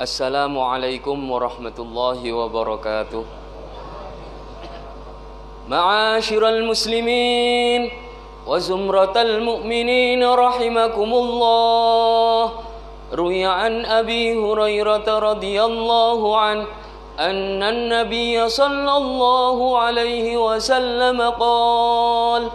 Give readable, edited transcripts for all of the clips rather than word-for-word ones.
Assalamualaikum warahmatullahi wabarakatuh. Ma'asyiral muslimin wa zumratal mu'minin rahimakumullah. Ruya an Abi Hurairah radhiyallahu an anna an-nabiy sallallahu alaihi wasallam qala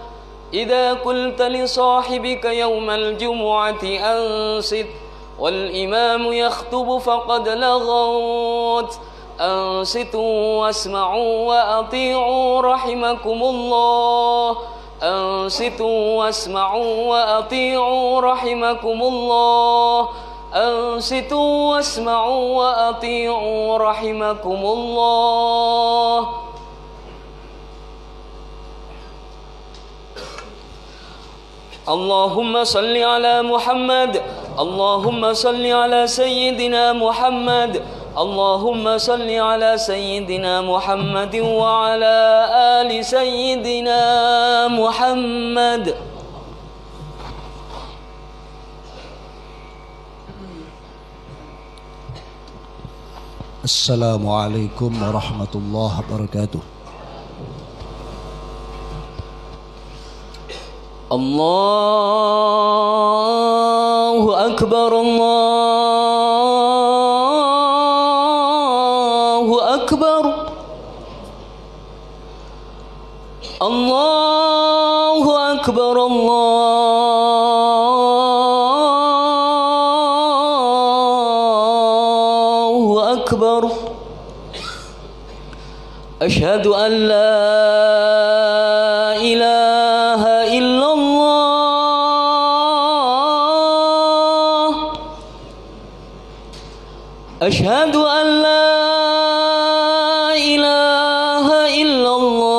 idza qulta li sahibika yawmal jumu'ati ansit wal imamu yakhtubu faqad laghawt ansitu wasma'u wa ati'u rahimakumullah ansitu wasma'u wa ati'u rahimakumullah ansitu wasma'u wa ati'u rahimakumullah. Allahumma salli ala Muhammad, Allahumma salli ala Sayyidina Muhammad, Allahumma salli ala Sayyidina Muhammad wa ala ali Sayyidina Muhammad. Assalamualaikum warahmatullahi wabarakatuh. Allahu Akbar, Allahu Akbar, Allahu Akbar, Allahu Akbar. Asyhadu an la ilaha illallah. Asyhadu an la ilaha illallah.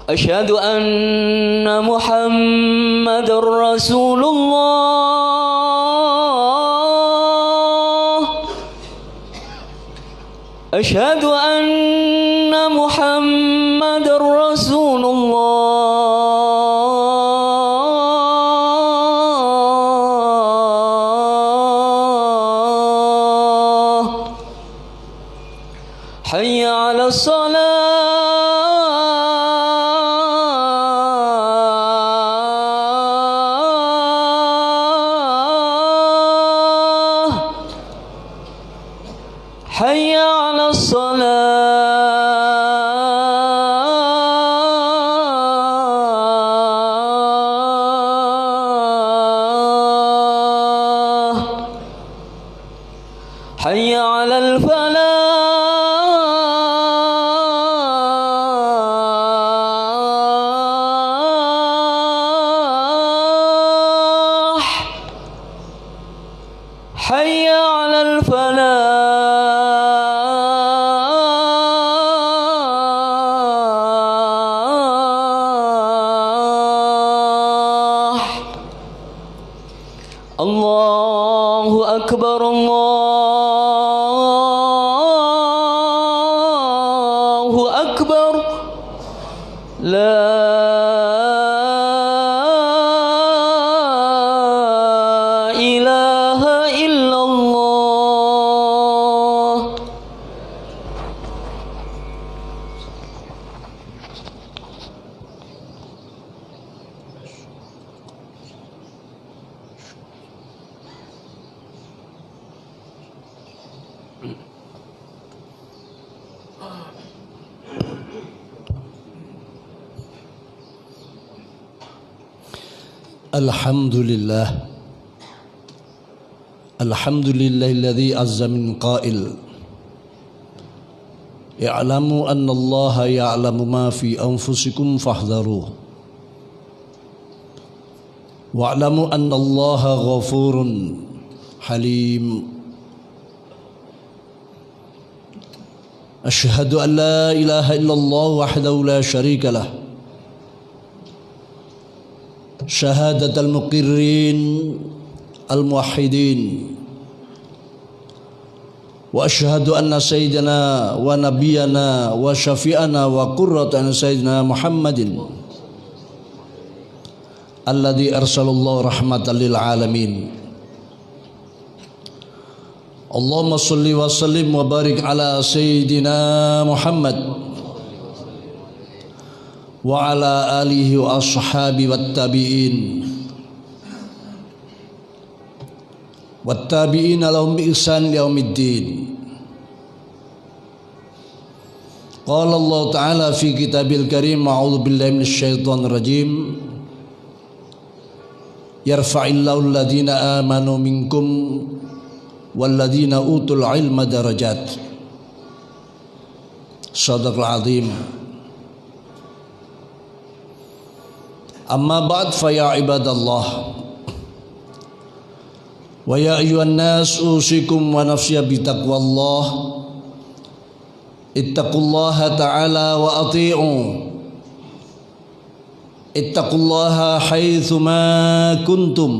Asyhadu anna Muhammadar Rasulullah. Asyhadu anna Muhammadar Rasulullah. Hayya 'alas salah. Hayya 'alas salah. Hayya 'alal falah. Hayya 'alal falah. Allahu Akbar, Allahu Akbar. La ilaha illallah. Alhamdulillah. Alhamdulillahilladzi azza min qail. I'lamu anna Allah ya'lamu ma fi anfusikum fahdharuh. Wa'lamu anna Allah ghafurun halim. Asyhadu an la ilaha illallah wahdahu la syarika lah. Syahadatul muqirrin al-muwahhidin وأشهد أن سيدنا ونبينا وشفيعنا وقرة أعين سيدنا محمد الذي أرسل الله رحمة للعالمين. اللهم صل وسلم وبارك على سيدنا محمد وعلى آله وأصحابه والتابعين لهم بإحسان يوم الدين. قال الله تعالى في كتابه الكريم: أعوذ بالله من الشيطان الرجيم. يرفع الله الذين آمنوا منكم والذين أوتوا العلم درجات. صدق العظيم. أما بعد فيا عباد الله ويا أيها الناس أوصيكم ونفسي بتقوى الله. اتقوا الله تعالى وأطيعوا. اتقوا الله حيثما كنتم.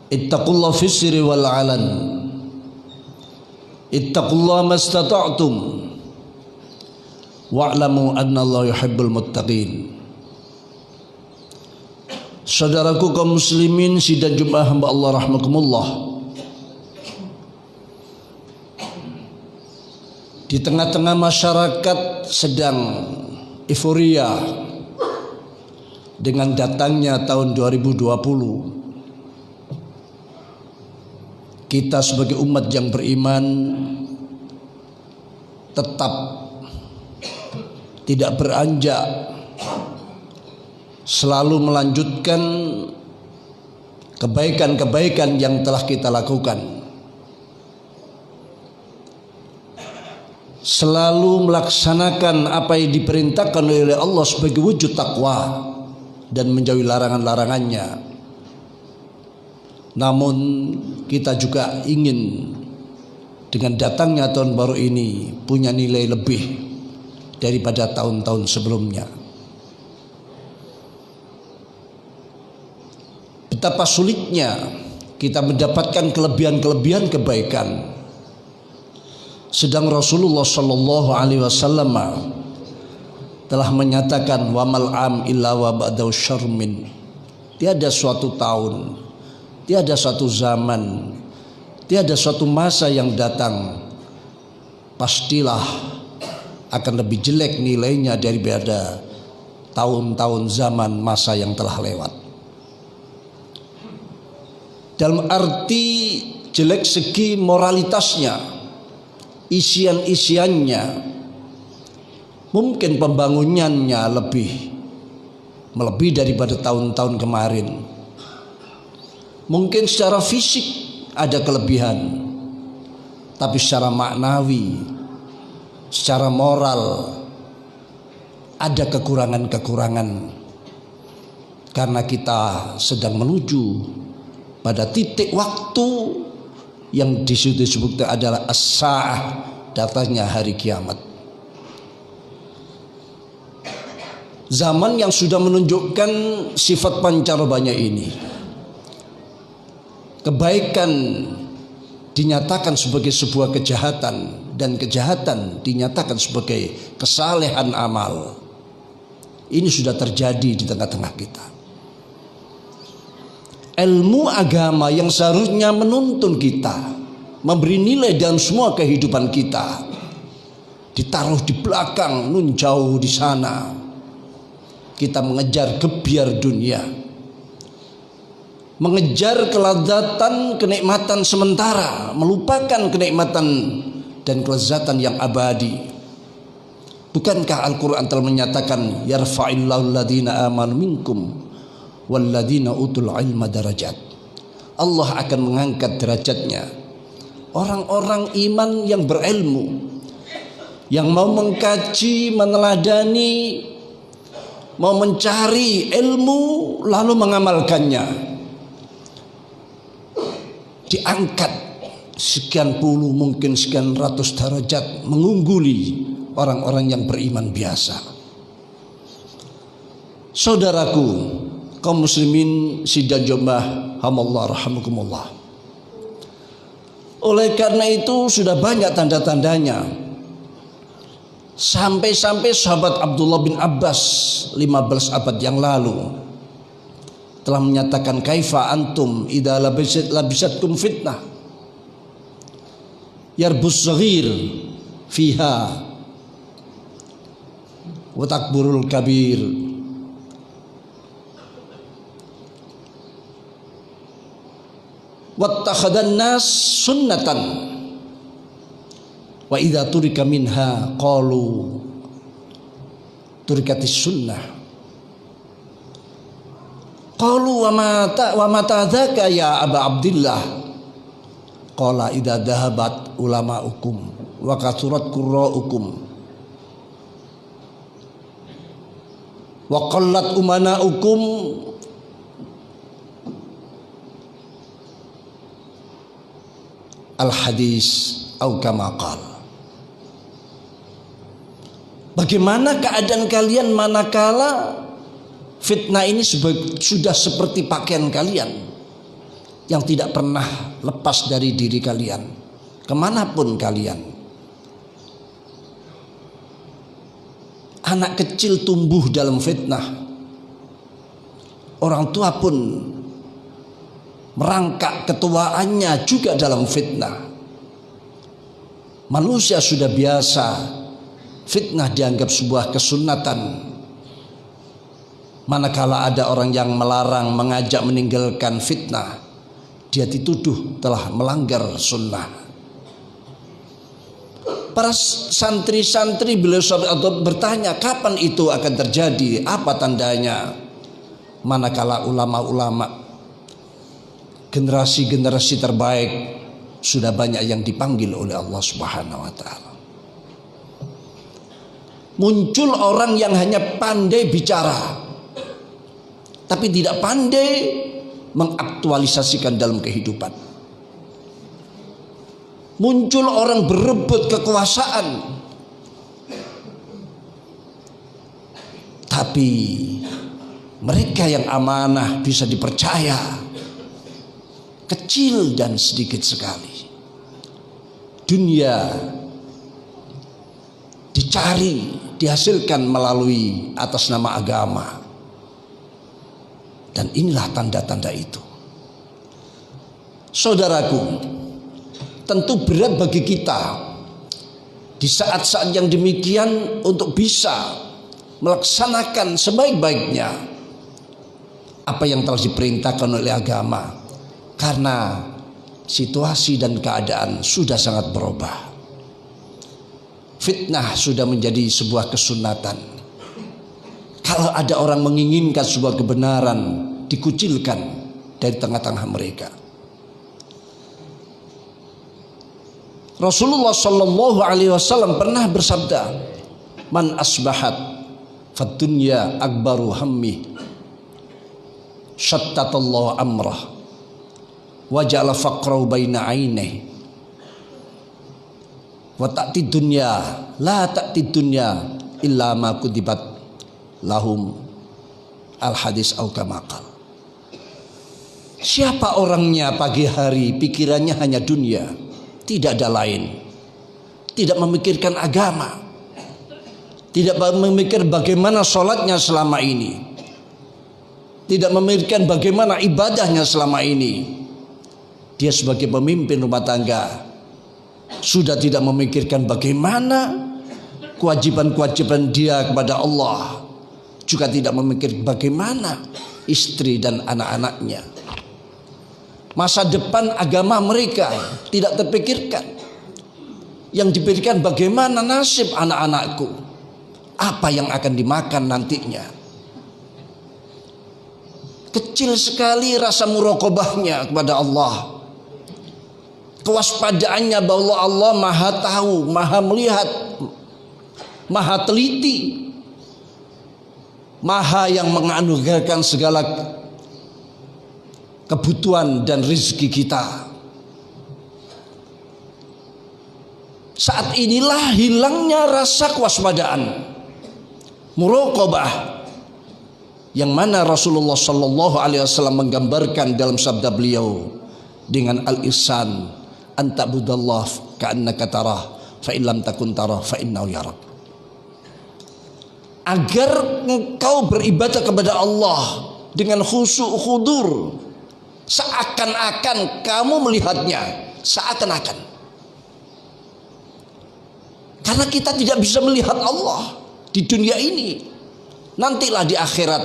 اتقوا الله في السر والعلن. اتقوا الله ما استطعتم واعلموا أن الله يحب المتقين. Saudaraku kaum muslimin sidang Jumat hamba Allah rahmakumullah. Di tengah-tengah masyarakat sedang euforia dengan datangnya tahun 2020, kita sebagai umat yang beriman tetap tidak beranjak, selalu melanjutkan kebaikan-kebaikan yang telah kita lakukan, selalu melaksanakan apa yang diperintahkan oleh Allah sebagai wujud takwa dan menjauhi larangan-larangannya. Namun kita juga ingin dengan datangnya tahun baru ini punya nilai lebih daripada tahun-tahun sebelumnya. Betapa sulitnya kita mendapatkan kelebihan-kelebihan kebaikan, sedang Rasulullah Shallallahu Alaihi Wasallam telah menyatakan wamal am illa wa ba'dahu syarmin. Tiada suatu tahun, tiada suatu zaman, tiada suatu masa yang datang pastilah akan lebih jelek nilainya daripada tahun-tahun zaman masa yang telah lewat. Dalam arti jelek segi moralitasnya, isian-isiannya, mungkin pembangunannya melebihi daripada tahun-tahun kemarin. Mungkin secara fisik ada kelebihan, tapi secara maknawi, secara moral ada kekurangan-kekurangan, karena kita sedang menuju pada titik waktu yang disebut adalah as-sa'ah, datangnya hari kiamat. Zaman yang sudah menunjukkan sifat pancarobanya ini. Kebaikan dinyatakan sebagai sebuah kejahatan dan kejahatan dinyatakan sebagai kesalehan amal. Ini sudah terjadi di tengah-tengah kita. Ilmu agama yang seharusnya menuntun kita, memberi nilai dalam semua kehidupan kita, ditaruh di belakang, nun jauh di sana. Kita mengejar gebiar dunia, mengejar kelezatan, kenikmatan sementara, melupakan kenikmatan dan kelezatan yang abadi. Bukankah Al-Quran telah menyatakan yarfa'illahu alladhina amanu minkum walladzina utul ilma darajat. Allah akan mengangkat derajatnya orang-orang iman yang berilmu, yang mau mengkaji, meneladani, mau mencari ilmu lalu mengamalkannya. Diangkat sekian puluh, mungkin sekian ratus derajat, mengungguli orang-orang yang beriman biasa. Saudaraku kaum muslimin sidang jemaah hamallah rahimakumullah, Oleh karena itu sudah banyak tanda-tandanya. Sampai-sampai sahabat Abdullah bin Abbas 15 abad yang lalu telah menyatakan, kaifa antum idza labisatkum fitnah yarbus saghir fiha wa takburul kabir. Wattakhadhan nas sunnatan wa idza turika minha qalu turikatis sunnah. Qalu wa mata dzaka ya Aba Abdillah. Qala idza dhahabat ulamaukum wa kathurat qurra'ukum wa qallat umanaukum al-hadis au kama qala. Bagaimana keadaan kalian manakala fitnah ini sudah seperti pakaian kalian yang tidak pernah lepas dari diri kalian kemanapun kalian. Anak kecil tumbuh dalam fitnah, orang tua pun merangkak ketuaannya juga dalam fitnah. Manusia sudah biasa fitnah dianggap sebuah kesunatan. Manakala ada orang yang melarang, mengajak meninggalkan fitnah, dia dituduh telah melanggar sunnah. Para santri-santri beliau atau bertanya, kapan itu akan terjadi? Apa tandanya? Manakala ulama-ulama generasi-generasi terbaik sudah banyak yang dipanggil oleh Allah Subhanahu wa taala. Muncul orang yang hanya pandai bicara tapi tidak pandai mengaktualisasikan dalam kehidupan. Muncul orang berebut kekuasaan tapi mereka yang amanah bisa dipercaya kecil dan sedikit sekali. Dunia dicari, dihasilkan melalui atas nama agama. Dan inilah tanda-tanda itu. Saudaraku, tentu berat bagi kita di saat-saat yang demikian untuk bisa melaksanakan sebaik-baiknya apa yang telah diperintahkan oleh agama, karena situasi dan keadaan sudah sangat berubah. Fitnah sudah menjadi sebuah kesunatan. Kalau ada orang menginginkan sebuah kebenaran, dikucilkan dari tengah-tengah mereka. Rasulullah Shallallahu Alaihi Wasallam pernah bersabda, "Man asbahat fad dunya akbaru hammi, shattatallahu amrah, waja'ala faqrahu baina ainihi, wa ta'ti dunya la ta'ti dunya illa ma kudibat lahum al-hadis au kama qala." Siapa orangnya pagi hari pikirannya hanya dunia, tidak ada lain, tidak memikirkan agama, tidak memikir bagaimana sholatnya selama ini, tidak memikirkan bagaimana ibadahnya selama ini. Dia sebagai pemimpin rumah tangga sudah tidak memikirkan bagaimana kewajiban-kewajiban dia kepada Allah, juga tidak memikir bagaimana istri dan anak-anaknya. Masa depan agama mereka tidak terpikirkan. Yang dipikirkan bagaimana nasib anak-anakku, apa yang akan dimakan nantinya. Kecil sekali rasa muraqabahnya kepada Allah, kewaspadaannya bahwa Allah maha tahu, maha melihat, maha teliti, maha yang menganugerahkan segala kebutuhan dan rezeki kita. Saat inilah hilangnya rasa kewaspadaan, muraqabah, yang mana Rasulullah Shallallahu Alaihi Wasallam menggambarkan dalam sabda beliau dengan al-ihsan Anta'budallah ka'annaka tarah fa in lam takun tarah fa innahu yarak. Agar engkau beribadah kepada Allah dengan khusyuk khudur, seakan-akan kamu melihatnya, seakan-akan. Karena kita tidak bisa melihat Allah di dunia ini, nantilah di akhirat.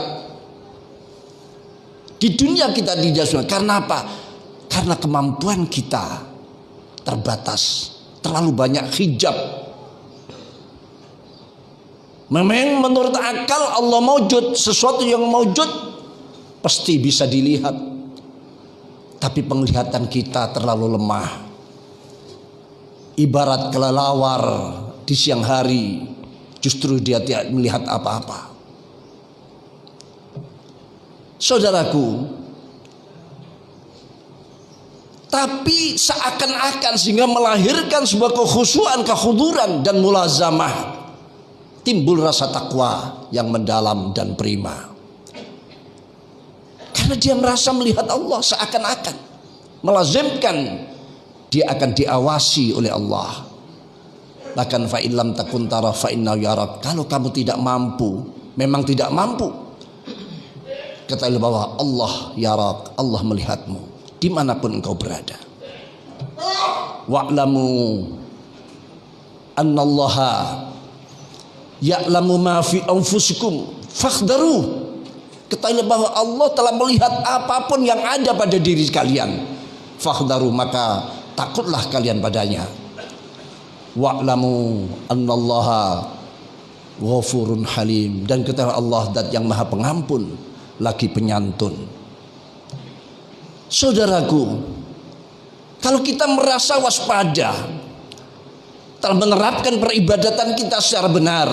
Di dunia kita tidak bisa. Karena apa? Karena kemampuan kita terbatas, terlalu banyak hijab. Memang menurut akal Allah maujud, sesuatu yang maujud pasti bisa dilihat. Tapi penglihatan kita terlalu lemah. Ibarat kelelawar di siang hari, justru dia tidak melihat apa-apa. Saudaraku, tapi seakan-akan sehingga melahirkan sebuah kekhusyuan, kekhuduran dan mulazamah, timbul rasa takwa yang mendalam dan prima. Karena dia merasa melihat Allah, seakan-akan melazimkan dia akan diawasi oleh Allah. Bahkan fa illam takun tara fa innahu yarak. Kalau kamu tidak mampu, memang tidak mampu, ketahui bahwa Allah yarak, Allah melihatmu dimanapun engkau berada. Wa'lamu annallaha ya'lamu ma fi anfusikum fakhdaruh. Ketahuilah bahwa Allah telah melihat apapun yang ada pada diri kalian. Fakhdaruh, maka takutlah kalian padanya. Wa'lamu annallaha ghafurun halim, dan ketahuilah Allah zat yang maha pengampun lagi penyantun. Saudaraku, kalau kita merasa waspada, telah menerapkan peribadatan kita secara benar,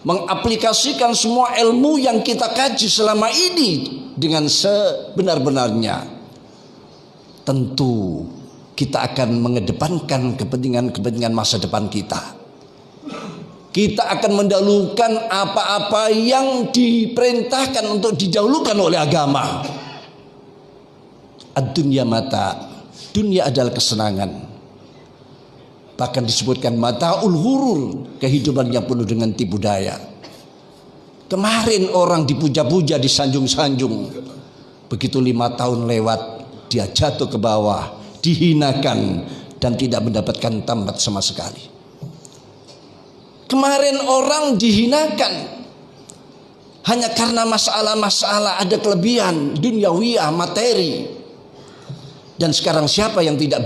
mengaplikasikan semua ilmu yang kita kaji selama ini dengan sebenar-benarnya, tentu kita akan mengedepankan kepentingan masa depan kita. Kita akan mendahulukan apa-apa yang diperintahkan untuk didahulukan oleh agama. Ad-dunya mata, dunia adalah kesenangan. Bahkan disebutkan mataul ghurur, kehidupan yang penuh dengan tipu daya. Kemarin orang dipuja-puja, disanjung-sanjung, begitu 5 tahun lewat dia jatuh ke bawah, dihinakan dan tidak mendapatkan tambat sama sekali. Kemarin orang dihinakan hanya karena masalah-masalah ada kelebihan duniawiyah, materi. Dan sekarang siapa yang tidak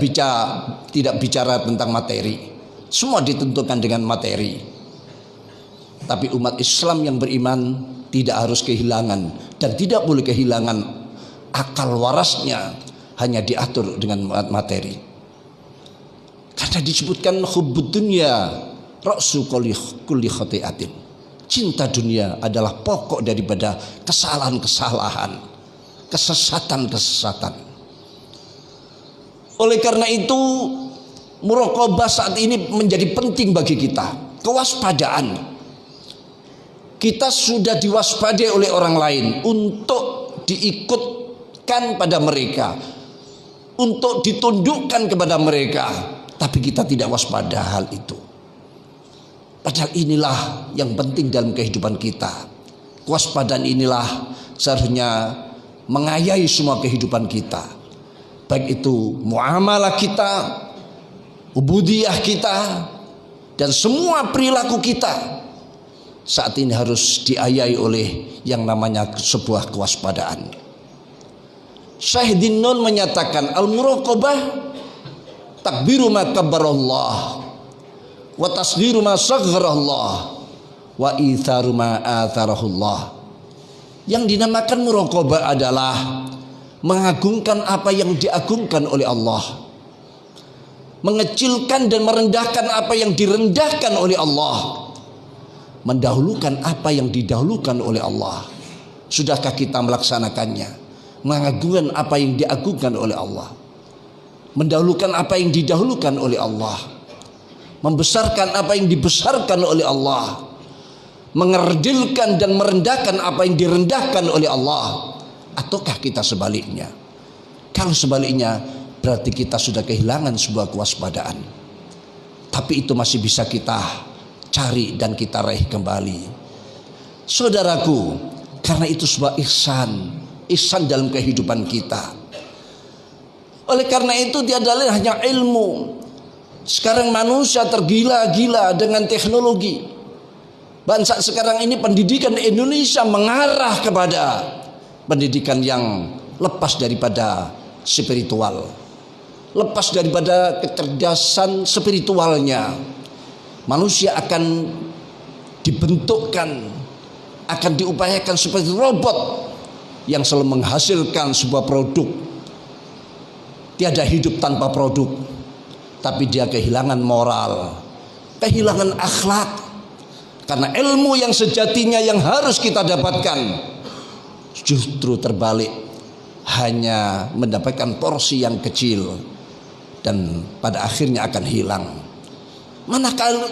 bicara tentang materi? Semua ditentukan dengan materi. Tapi umat Islam yang beriman tidak harus kehilangan dan tidak boleh kehilangan akal warasnya, hanya diatur dengan materi. Karena disebutkan hubbud dunya ra'su kulli khati'atin. Cinta dunia adalah pokok daripada kesalahan-kesalahan, kesesatan-kesesatan. Oleh karena itu, muraqabah saat ini menjadi penting bagi kita. Kewaspadaan. Kita sudah diwaspadai oleh orang lain untuk diikutkan pada mereka, untuk ditundukkan kepada mereka, tapi kita tidak waspada hal itu. Padahal inilah yang penting dalam kehidupan kita. Kewaspadaan inilah seharusnya mengayahi semua kehidupan kita. Baik itu muamalah kita, ubudiyah kita, dan semua perilaku kita saat ini harus diayahi oleh yang namanya sebuah kewaspadaan. Syahidin Nun menyatakan al-muraqabah takbiru ma kabbarallah wa tasghiru ma sagharallah wa itharu ma atharahullah. Yang dinamakan muraqabah adalah mengagungkan apa yang diagungkan oleh Allah, mengecilkan dan merendahkan apa yang direndahkan oleh Allah, mendahulukan apa yang didahulukan oleh Allah. Sudahkah kita melaksanakannya? Mengagungkan apa yang diagungkan oleh Allah, mendahulukan apa yang didahulukan oleh Allah, membesarkan apa yang dibesarkan oleh Allah, mengerdilkan dan merendahkan apa yang direndahkan oleh Allah. Ataukah kita sebaliknya? Kalau sebaliknya, berarti kita sudah kehilangan sebuah kewaspadaan. Tapi itu masih bisa kita cari dan kita raih kembali. Saudaraku, karena itu sebuah ihsan dalam kehidupan kita. Oleh karena itu dia adalah hanya ilmu. Sekarang manusia tergila-gila dengan teknologi. Bangsa sekarang ini pendidikan Indonesia mengarah kepada pendidikan yang lepas daripada spiritual, lepas daripada kecerdasan spiritualnya. Manusia akan dibentukkan, akan diupayakan seperti robot yang selalu menghasilkan sebuah produk. Tiada hidup tanpa produk, tapi dia kehilangan moral, kehilangan akhlak. Karena ilmu yang sejatinya yang harus kita dapatkan justru terbalik, hanya mendapatkan porsi yang kecil dan pada akhirnya akan hilang.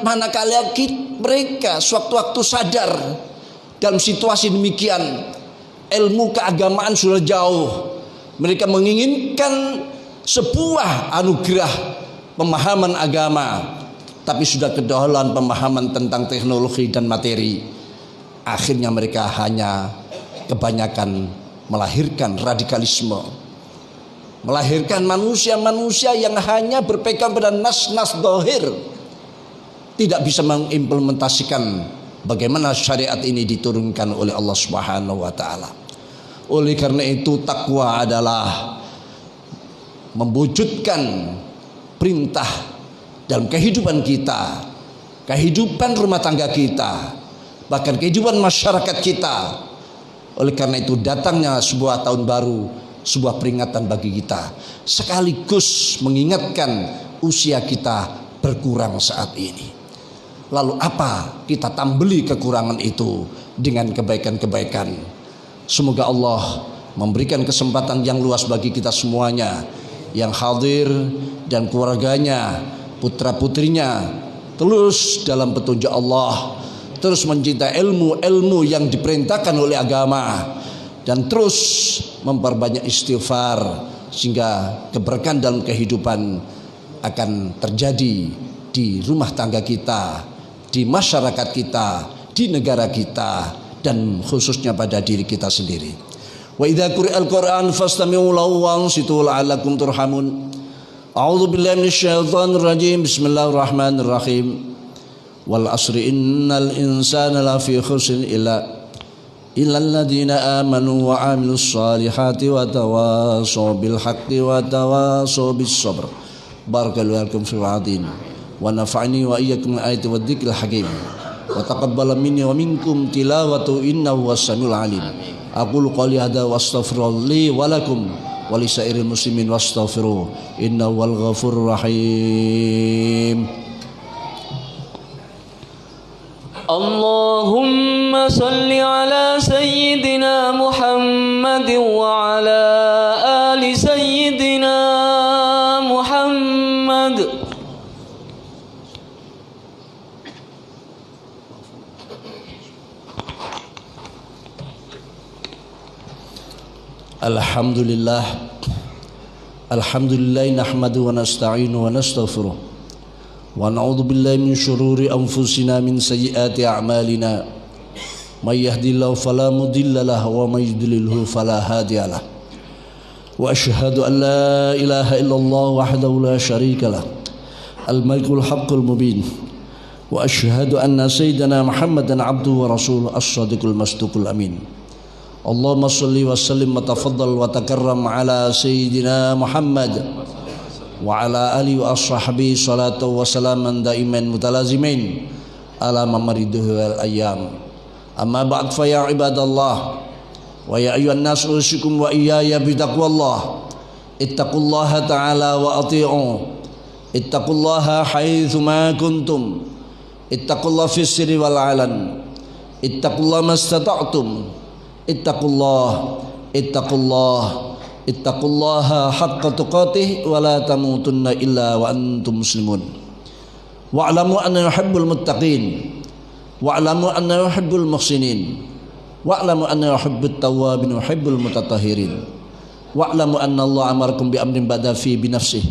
Manakala mereka sewaktu-waktu sadar dalam situasi demikian, ilmu keagamaan sudah jauh, mereka menginginkan sebuah anugerah pemahaman agama, tapi sudah kedahuluan pemahaman tentang teknologi dan materi. Akhirnya mereka hanya kebanyakan melahirkan radikalisme, melahirkan manusia-manusia yang hanya berpegang pada nas-nas dohir, tidak bisa mengimplementasikan bagaimana syariat ini diturunkan oleh Allah Subhanahu wa taala. Oleh karena itu takwa adalah mewujudkan perintah dalam kehidupan kita, kehidupan rumah tangga kita, bahkan kehidupan masyarakat kita. Oleh karena itu datangnya sebuah tahun baru, sebuah peringatan bagi kita, sekaligus mengingatkan usia kita berkurang saat ini. Lalu apa kita tambeli kekurangan itu dengan kebaikan-kebaikan. Semoga Allah memberikan kesempatan yang luas bagi kita semuanya yang hadir dan keluarganya, putra-putrinya terus dalam petunjuk Allah, terus mencintai ilmu-ilmu yang diperintahkan oleh agama, dan terus memperbanyak istighfar sehingga keberkahan dalam kehidupan akan terjadi di rumah tangga kita, di masyarakat kita, di negara kita, dan khususnya pada diri kita sendiri. Wa idza quri'al Qur'an fastami'u lahu wa ansitu la'allakum turhamun. A'udzu billahi minasyaitonir rajim. Bismillahirrahmanirrahim. Wal asri innal insana lafi khusrin illa alladziina aamanu wa 'amilus shalihati wa tawashaw bil haqqi wa tawashaw bis sabr. Barakallahu lakum fil 'azim. Wa nafa'ani wa iyyakum ayati wa dzikril hakim. Wa taqabbala minni wa minkum tilawatu innahu was-samiul 'alim. Aqulu qouli hadza wa astaghfirullaha li wa lakum wa li sairil muslimin wastaghfiruh innahu wal ghafurur rahim. Allahumma salli ala sayyidina Muhammad wa ala ali sayyidina Muhammad. Alhamdulillah nahmadu wa nasta'inu wa nastaghfiruh wa na'udzu billahi min syururi anfusina min sayyiati a'malina may yahdihillahu fala mudilla lahu wa may yudlilhu fala hadiyalah wa asyhadu an la ilaha illallah wahdahu la syarika lah al-malikul haqqul mubin wa asyhadu anna sayyidana Muhammadan abduhu wa rasuluhu as-shadiqul masduqul amin. Allahumma salli wa sallim wa tafaddal wa takarram ala sayyidina Muhammad wa ala alihi wa ashabihi salatu wa salaman daiman mutalazimin ala mamariduhu wal ayyam. Amma ba'd fa ya ibadallah wa ya ayyuhan nas usikum wa iyaya bitaqwallah. Ittaqullaha ta'ala wa ati'u. Ittaqullaha haitsu ma kuntum. Ittaqullaha fis sirri wal 'alan. Ittaqullaha mastata'tum. Ittaqullaha haqqa tuqatih wa la tamutunna illa wa antum muslimun. Wa'lamu anna yuhibbul muttaqin wa'lamu anna yuhibbul muhsinin wa'lamu anna yuhibbut tawwabin wa yuhibbul mutatahhirin. wa'lamu anna Allah amarakum bi amrin bada fi bi nafsihi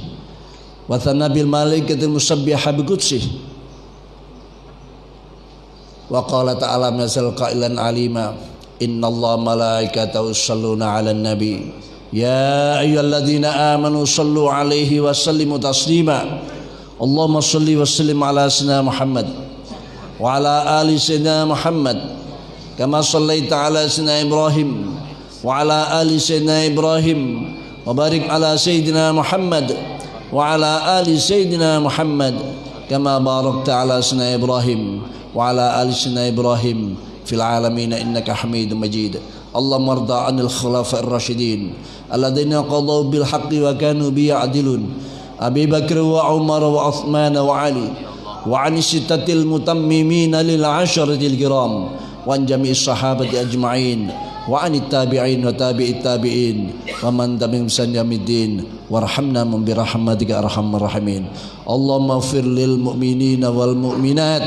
wa thana bil malaikatil musabbiha bi qudsih wa qala ta'ala mazal qailan alima innallaha malaikatahu yusholluna 'alan nabi ya ayyuhalladzina amanu shallu 'alaihi wa sallimu taslima Allahumma shalli wa sallim ala sayyidina Muhammad wa ala ali sayyidina Muhammad kama shallaita ala sayyidina Ibrahim wa ala ali sayyidina Ibrahim wa barik ala sayyidina Muhammad wa ala ali sayyidina Muhammad kama barakta ala sayyidina Ibrahim wa ala ali sayyidina Ibrahim fil alamin innaka Hamidum Majid. Allahumma arda 'anil khulafa'ir rasyidin alladziina qadaw bil haqqi wa kanu bi ya'dilun Abi Bakr wa Umar wa Uthman wa Ali wa 'ani sittatil mutammimin lil 'asharatil kiram wa an jami'is sahabati ajma'in wa 'anit tabi'in wa tabi'it tabi'in wa man tabi'ahum bi ihsan ila yaumiddin warhamna bi rahmatika arhamar rahimin. Allahumma ighfir lil mu'minina wal mu'minat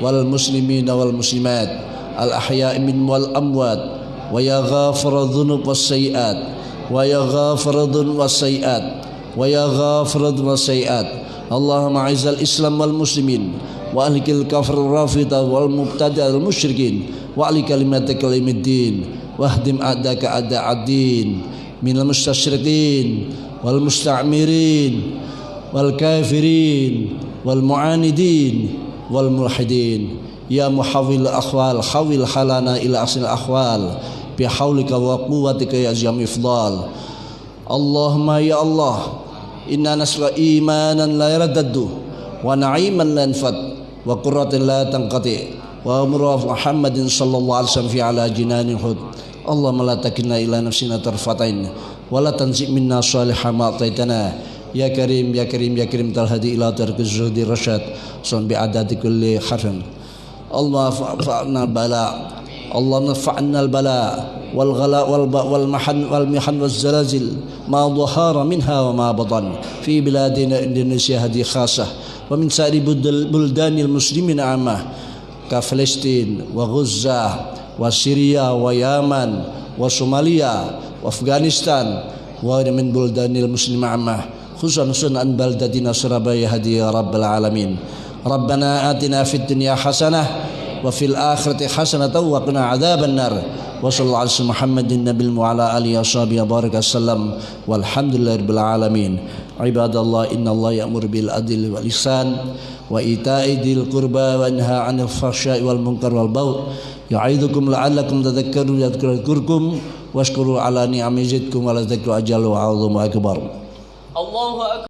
wal muslimina wal muslimat al ahya'i minhum wal amwat wa ya ghafira dzunub was sayiat wa ya ghafira dzunub was sayiat wa ya ghafira dzunub was sayiat. Allahumma a'izzal islam wal muslimin wa ahlikil kafir rafida wal mubtadi' al musyrikin wa ali kalimatika limiddin wahdim a'daka a'da'ad-din minal mustasyriqin wal musta'mirin wal kafirin wal mu'anidin wal mulhidin ya muhawwil akhwal khawil halana ila asil akhwal bihaulika wa quwwatika ya azim ifdal. Allahumma ya Allah inna nasla imanan la yaraddadu wa na'iman la yanfad wa qurratan la tanqati wa umru Muhammadin sallallahu alaihi wasallam fi ala jinanin hud. Allahumma la takilna ila nafsina tarfatain wa la tanzi' minna salihah ma ataitana ya karim ya karim ya karim talhadi ila tarkiz zuhdi rasyad sun bi adadi kulli harfin. Allah fa'alna bala Allah nafa'na al bala wal ghala wal mahan wal mihan wal zalazil ma dhahara minha wa ma batan fi biladina Indonesia hadi khasah wa min sa'ri buldanil muslimin amah ka Palestin wa Gaza wa Syria wa Yaman wa Somalia wa Afghanistan wa min buldanil muslimin amah khususan an baldatina Surabaya hadi ya rabbal alamin. Rabbana atina fid dunya hasanah wa fil akhirati hasanatan wa qina adzaban nar. Wa sallallahu alaihi Muhammadin nabil wa ala alihi washabihi baraka sallam walhamdulillahi rabbil alamin. Ibadallah innallaha ya'muru bil adli wal ihsan wa ita'i dzil qurba wa yanha 'anil fahsya'i wal munkar wal baghi ya'idukum la'allakum tadhakkarun yadhkurukum washkuru ala ni'amihi yazidkum wa la dzikru ajallu wa 'azamu akbar. Allahu akbar.